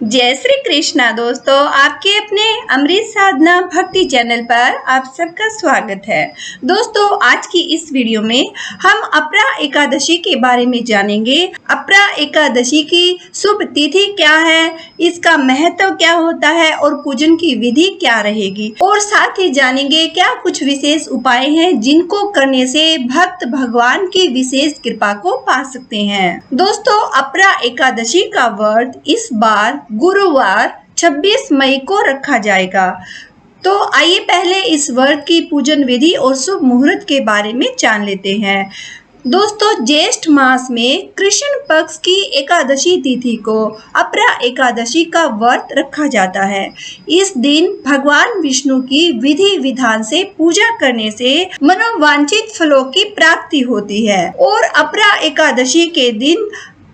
जय श्री कृष्णा दोस्तों, आपके अपने अमृत साधना भक्ति चैनल पर आप सबका स्वागत है। दोस्तों, आज की इस वीडियो में हम अपरा एकादशी के बारे में जानेंगे। अपरा एकादशी की शुभ तिथि क्या है, इसका महत्व क्या होता है और पूजन की विधि क्या रहेगी, और साथ ही जानेंगे क्या कुछ विशेष उपाय हैं जिनको करने से भक्त भगवान की विशेष कृपा को पा सकते हैं। दोस्तों, अपरा एकादशी का व्रत इस बार गुरुवार 26 मई को रखा जाएगा। तो आइए पहले इस व्रत की पूजन विधि और शुभ मुहूर्त के बारे में जान लेते हैं। दोस्तों, ज्येष्ठ मास में कृष्ण पक्ष की एकादशी तिथि को अपरा एकादशी का व्रत रखा जाता है। इस दिन भगवान विष्णु की विधि विधान से पूजा करने से मनोवांछित फलों की प्राप्ति होती है और अपरा एकादशी के दिन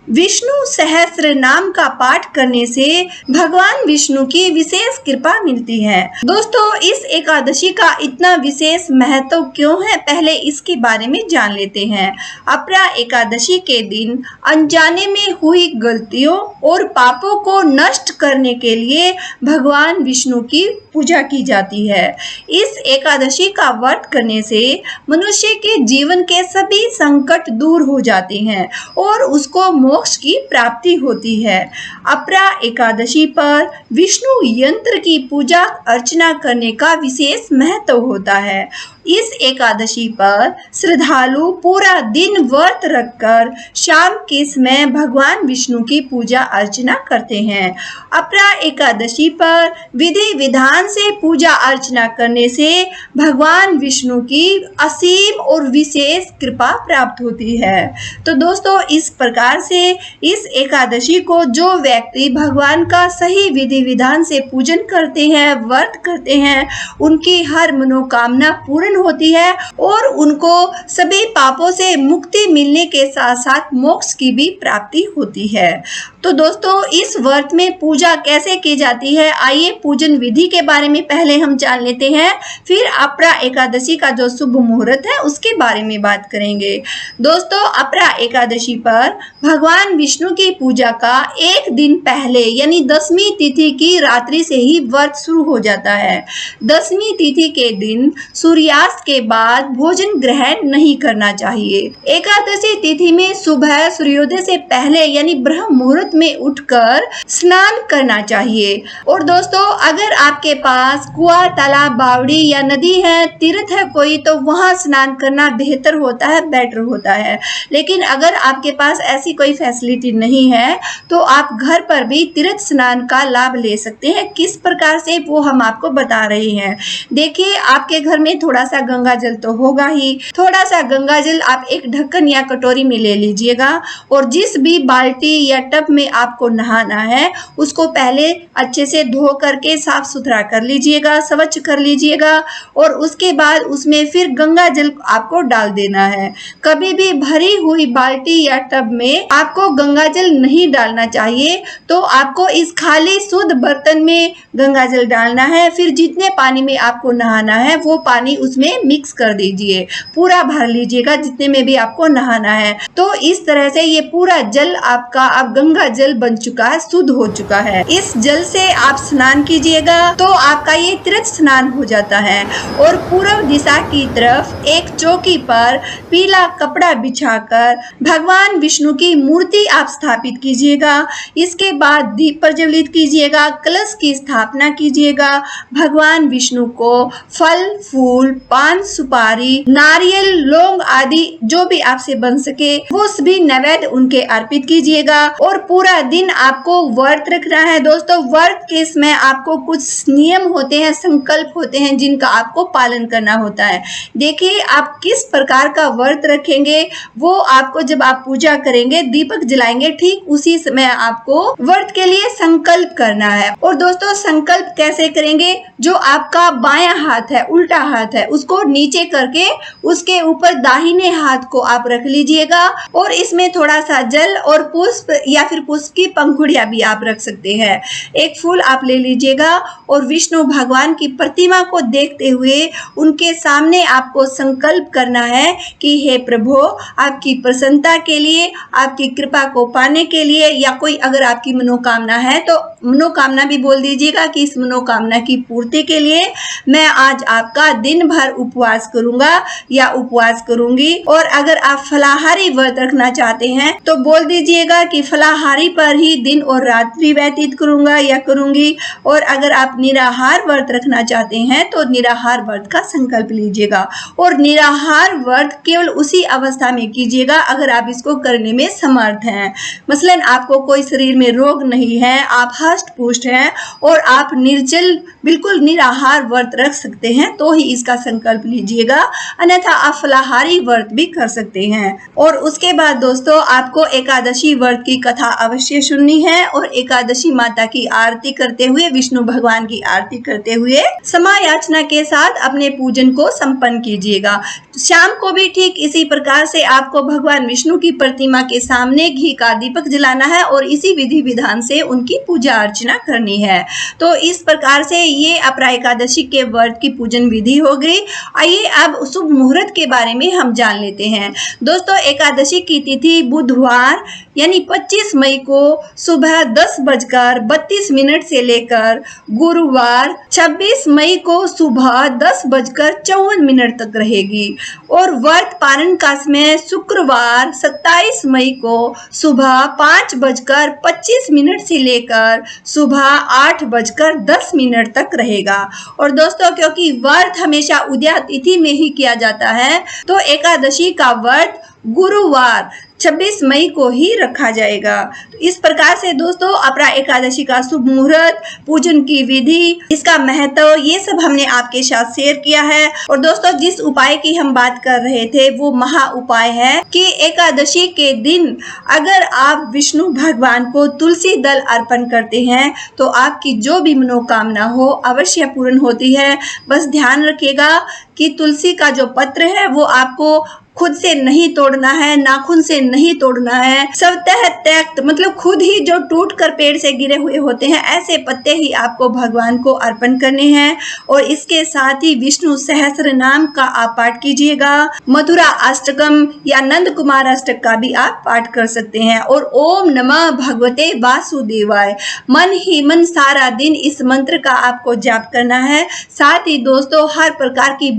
विष्णु सहस्त्र नाम का पाठ करने से भगवान विष्णु की विशेष कृपा मिलती है। दोस्तों, इस एकादशी का इतना विशेष महत्व क्यों है, पहले इसके बारे में जान लेते हैं। अपरा एकादशी के दिन अनजाने में हुई गलतियों और पापों को नष्ट करने के लिए भगवान विष्णु की पूजा की जाती है। इस एकादशी का व्रत करने से मनुष्य के जीवन के सभी संकट दूर हो जाते हैं और उसको मोक्ष की प्राप्ति होती है। अपरा एकादशी पर विष्णु यंत्र की पूजा अर्चना करने का विशेष महत्व होता है। इस एकादशी पर श्रद्धालु पूरा दिन व्रत रखकर शाम के समय भगवान विष्णु की पूजा अर्चना करते हैं। अपरा एकादशी पर विधि विधान से पूजा अर्चना करने से भगवान विष्णु की असीम और विशेष कृपा प्राप्त होती है। तो दोस्तों, इस प्रकार से इस एकादशी को जो व्यक्ति भगवान का सही विधि विधान से पूजन करते हैं, व्रत करते हैं, उनकी हर मनोकामना पूर्ण होती है और उनको सभी पापों से मुक्ति मिलने के साथ साथ मोक्ष की भी प्राप्ति होती है। तो दोस्तों, इस व्रत में पूजा कैसे की जाती है, आइए पूजन विधि के बारे में पहले हम जान लेते हैं, फिर अपरा एकादशी का जो शुभ मुहूर्त है उसके बारे में बात करेंगे। दोस्तों, अपरा एकादशी पर भगवान विष्णु की पूजा का एक दिन पहले यानी 10वीं तिथि की रात्रि से ही व्रत शुरू हो जाता है। 10वीं तिथि के दिन सूर्यास्त के बाद भोजन ग्रहण नहीं करना चाहिए। एकादशी तिथि में सुबह सूर्योदय से पहले यानी ब्रह्म मुहूर्त में उठकर स्नान करना चाहिए। और दोस्तों, अगर आपके पास कुआं, तालाब, बावड़ी या नदी है, तीर्थ है कोई, तो वहां स्नान करना बेहतर होता है, बेटर होता है। लेकिन अगर आपके पास ऐसी कोई फैसिलिटी नहीं है तो आप घर पर भी तीर्थ स्नान का लाभ ले सकते हैं। किस प्रकार से, वो हम आपको बता रहे हैं। देखिए, आपके घर में थोड़ा सा गंगा जल तो होगा ही। थोड़ा सा गंगा जल आप एक ढक्कन या कटोरी में ले लीजिएगा और जिस भी बाल्टी या टब में आपको नहाना है उसको पहले अच्छे से धो करके साफ सुथरा कर लीजिएगा, स्वच्छ कर लीजिएगा और उसके बाद उसमें फिर गंगा जल आपको डाल देना है। कभी भी भरी हुई बाल्टी या टब में आपको गंगा जल नहीं डालना चाहिए। तो आपको इस खाली शुद्ध बर्तन में गंगा जल डालना है। फिर जितने पानी में आपको नहाना है वो पानी उसमें मिक्स कर दीजिए, पूरा भर लीजिएगा जितने में भी आपको नहाना है। तो इस तरह से ये पूरा जल आपका अब गंगा जल बन चुका है, शुद्ध हो चुका है। इस जल से आप स्नान कीजिएगा तो आपका ये तीर्थ स्नान हो जाता है। और पूर्व दिशा की तरफ एक चौकी पर पीला कपड़ा बिछाकर भगवान विष्णु की मूर्ति आप स्थापित कीजिएगा। इसके बाद दीप प्रज्वलित कीजिएगा, कलश की स्थापना कीजिएगा। भगवान विष्णु को फल, फूल, पान, सुपारी, नारियल, लौंग आदि जो भी आपसे बन सके वो सभी नैवेद्य उनके अर्पित कीजिएगा। और पूरा दिन आपको व्रत रखना है। दोस्तों, व्रत के समय आपको कुछ नियम होते हैं, संकल्प होते हैं जिनका आपको पालन करना होता है। देखिए, आप किस प्रकार का व्रत रखेंगे वो आपको जब आप पूजा करेंगे, दीपक जलाएंगे, ठीक उसी समय आपको व्रत के लिए संकल्प करना है। और दोस्तों, संकल्प कैसे करेंगे, जो आपका बायां हाथ है, उल्टा हाथ है, उसको नीचे करके उसके ऊपर दाहिने हाथ को आप रख लीजिएगा और इसमें थोड़ा सा जल और पुष्प या फिर पुष्प की पंखुड़ियां भी आप रख सकते हैं। एक फूल आप ले लीजिएगा और विष्णु भगवान की प्रतिमा को देखते हुए उनके सामने आपको संकल्प करना है कि हे प्रभु, आपकी प्रसन्नता के लिए, आपकी कृपा को पाने के लिए, या कोई अगर आपकी मनोकामना है तो मनोकामना भी बोल दीजिएगा कि इस मनोकामना की पूर्ति के लिए मैं आज आपका दिन भर उपवास करूंगा या उपवास करूंगी। और अगर आप फलाहारी व्रत रखना चाहते हैं तो बोल दीजिएगा कि फलाहारी पर ही दिन और रात्रि व्यतीत करूंगा या करूंगी। और अगर आप निराहार व्रत रखना चाहते हैं तो निराहार व्रत का संकल्प लीजिएगा। और निराहार व्रत केवल उसी अवस्था में कीजिएगा अगर आप इसको करने में समर्थ हैं। मसलन आपको कोई शरीर में रोग नहीं है, आप हष्ट पुष्ट हैं और आप निर्जल बिल्कुल निराहार व्रत रख सकते हैं तो ही इसका संकल्प लीजिएगा, अन्यथा आप फलाहारी व्रत भी कर सकते हैं। और उसके बाद दोस्तों आपको एकादशी व्रत की कथा अवश्य सुननी है और एकादशी माता की आरती करते हुए, विष्णु भगवान की आरती करते हुए क्षमा याचना के साथ अपने पूजन को संपन्न कीजिएगा। शाम को भी ठीक इसी प्रकार से आपको भगवान विष्णु की प्रतिमा के सामने घी का दीपक जलाना है और इसी विधि विधान से उनकी पूजा अर्चना करनी है। तो इस प्रकार से ये अपरा एकादशी के व्रत की पूजन विधि हो गई। आइए अब शुभ मुहूर्त के बारे में हम जान लेते हैं। दोस्तों एकादशी की तिथि बुधवार यानी 25 मई को सुबह 10:32 से लेकर गुरुवार 26 मई को सुबह 10:54 तक रहेगी। और व्रत पारण का समय शुक्रवार 27 मई को सुबह 5:25 से लेकर सुबह 8:10 तक रहेगा। और दोस्तों क्योंकि व्रत हमेशा उदया तिथि में ही किया जाता है तो एकादशी का व्रत गुरुवार 26 मई को ही रखा जाएगा। तो इस प्रकार से दोस्तों अपरा एकादशी का शुभ मुहूर्त, पूजन की विधि, इसका महत्व, ये सब हमने आपके साथ शेयर किया है। और दोस्तों जिस उपाय की हम बात कर रहे थे वो महा उपाय है कि एकादशी के दिन अगर आप विष्णु भगवान को तुलसी दल अर्पण करते हैं तो आपकी जो भी मनोकामना हो अवश्य पूर्ण होती है। बस ध्यान रखिएगा कि तुलसी का जो पत्र है वो आपको खुद से नहीं तोड़ना है, नाखून से नहीं तोड़ना है। स्वतः त्यक्त मतलब खुद ही जो टूट कर पेड़ से गिरे हुए होते हैं ऐसे पत्ते ही आपको भगवान को अर्पण करने हैं। और इसके साथ ही विष्णु सहस्त्र नाम का आप पाठ कीजिएगा। मथुरा अष्टकम या नंद कुमार अष्टक का भी आप पाठ कर सकते हैं। और ओम नमः भगवते वासुदेवाय मन ही मन सारा दिन इस मंत्र का आपको जाप करना है। साथ ही दोस्तों हर प्रकार की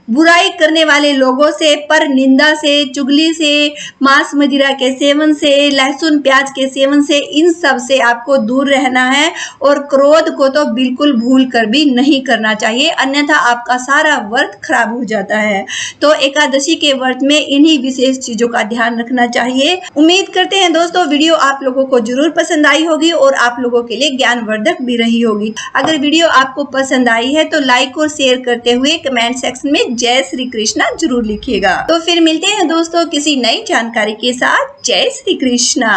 बुराई करने वाले लोगों से, पर निंदा से, चुगली से, मांस मदिरा के सेवन से, लहसुन प्याज के सेवन से, इन सब से आपको दूर रहना है। और क्रोध को तो बिल्कुल भूल कर भी नहीं करना चाहिए, अन्यथा आपका सारा व्रत खराब हो जाता है। तो एकादशी के व्रत में इन्हीं विशेष चीजों का ध्यान रखना चाहिए। उम्मीद करते हैं दोस्तों वीडियो आप लोगों को जरूर पसंद आई होगी और आप लोगों के लिए ज्ञानवर्धक भी रही होगी। अगर वीडियो आपको पसंद आई है तो लाइक और शेयर करते हुए कमेंट सेक्शन में जय श्री कृष्णा जरूर लिखिएगा। तो फिर मिलते हैं दोस्तों किसी नई जानकारी के साथ। जय श्री कृष्णा।